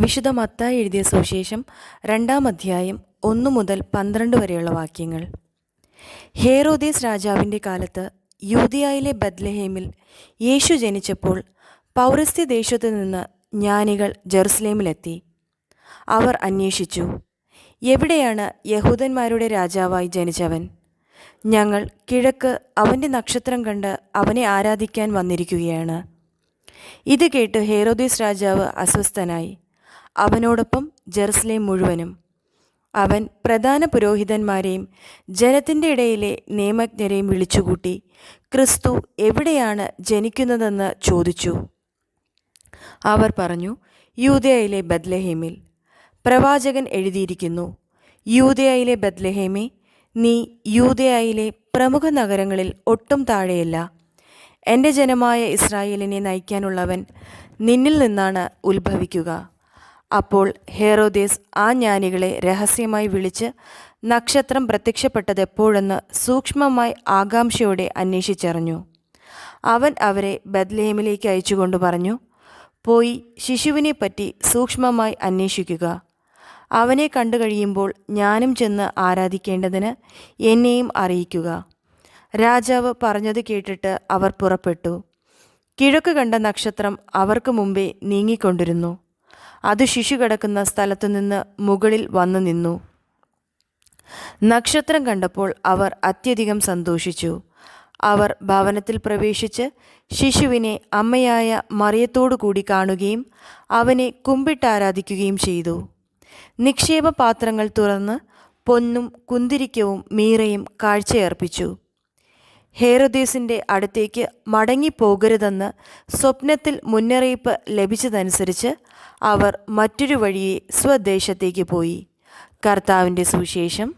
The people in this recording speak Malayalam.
വിശുദ്ധ മത്തായി എഴുതിയ സുവിശേഷം 2-ാം അധ്യായം 1 മുതൽ 12 വരെയുള്ള വാക്യങ്ങൾ. ഹേറോദേസ് രാജാവിൻ്റെ കാലത്ത് യൂദയായിലെ ബത്ലഹേമിൽ യേശു ജനിച്ചപ്പോൾ പൗരസ്ത്യ ദേശത്തു നിന്ന് ജ്ഞാനികൾ ജെറുസലേമിലെത്തി. അവർ അന്വേഷിച്ചു, എവിടെയാണ് യഹൂദന്മാരുടെ രാജാവായി ജനിച്ചവൻ? ഞങ്ങൾ കിഴക്ക് അവൻ്റെ നക്ഷത്രം കണ്ട് അവനെ ആരാധിക്കാൻ വന്നിരിക്കുകയാണ്. ഇത് കേട്ട് ഹേറോദേസ് രാജാവ് അസ്വസ്ഥനായി, അവനോടൊപ്പം ജെറുസലേം മുഴുവനും. അവൻ പ്രധാന പുരോഹിതന്മാരെയും ജനത്തിൻ്റെ ഇടയിലെ നിയമജ്ഞരെയും വിളിച്ചുകൂട്ടി ക്രിസ്തു എവിടെയാണ് ജനിക്കുന്നതെന്ന് ചോദിച്ചു. അവർ പറഞ്ഞു, യൂദയായിലെ ബത്ലഹേമിൽ. പ്രവാചകൻ എഴുതിയിരിക്കുന്നു, യൂദയായിലെ ബത്ലഹേമേ, നീ യൂദയായിലെ പ്രമുഖ നഗരങ്ങളിൽ ഒട്ടും താഴെയല്ല. എൻ്റെ ജനമായ ഇസ്രായേലിനെ നയിക്കാനുള്ളവൻ നിന്നിൽ നിന്നാണ് ഉത്ഭവിക്കുക. അപ്പോൾ ഹേറോദേസ് ആ ജ്ഞാനികളെ രഹസ്യമായി വിളിച്ച് നക്ഷത്രം പ്രത്യക്ഷപ്പെട്ടത് എപ്പോഴെന്ന് സൂക്ഷ്മമായി ആകാംക്ഷയോടെ അന്വേഷിച്ചറിഞ്ഞു. അവൻ അവരെ ബത്ലഹേമിലേക്ക് അയച്ചുകൊണ്ട് പറഞ്ഞു, പോയി ശിശുവിനെപ്പറ്റി സൂക്ഷ്മമായി അന്വേഷിക്കുക. അവനെ കണ്ടു കഴിയുമ്പോൾ ഞാനും ചെന്ന് ആരാധിക്കേണ്ടതിന് എന്നെയും അറിയിക്കുക. രാജാവ് പറഞ്ഞത് കേട്ടിട്ട് അവർ പുറപ്പെട്ടു. കിഴക്ക് കണ്ട നക്ഷത്രം അവർക്ക് മുമ്പേ നീങ്ങിക്കൊണ്ടിരുന്നു. അത് ശിശു കിടക്കുന്ന സ്ഥലത്തുനിന്ന് മുകളിൽ വന്നു നിന്നു. നക്ഷത്രം കണ്ടപ്പോൾ അവർ അത്യധികം സന്തോഷിച്ചു. അവർ ഭവനത്തിൽ പ്രവേശിച്ച് ശിശുവിനെ അമ്മയായ മറിയത്തോടു കൂടി കാണുകയും അവനെ കുമ്പിട്ടാരാധിക്കുകയും ചെയ്തു. നിക്ഷേപ പാത്രങ്ങൾ തുറന്ന് പൊന്നും കുന്തിരിക്കവും മീറയും കാഴ്ചയർപ്പിച്ചു. ഹേറോദേസിൻ്റെ അടുത്തേക്ക് മടങ്ങിപ്പോകരുതെന്ന് സ്വപ്നത്തിൽ മുന്നറിയിപ്പ് ലഭിച്ചതനുസരിച്ച് അവർ മറ്റൊരു വഴിയെ സ്വദേശത്തേക്ക് പോയി. കർത്താവിൻ്റെ സുവിശേഷം.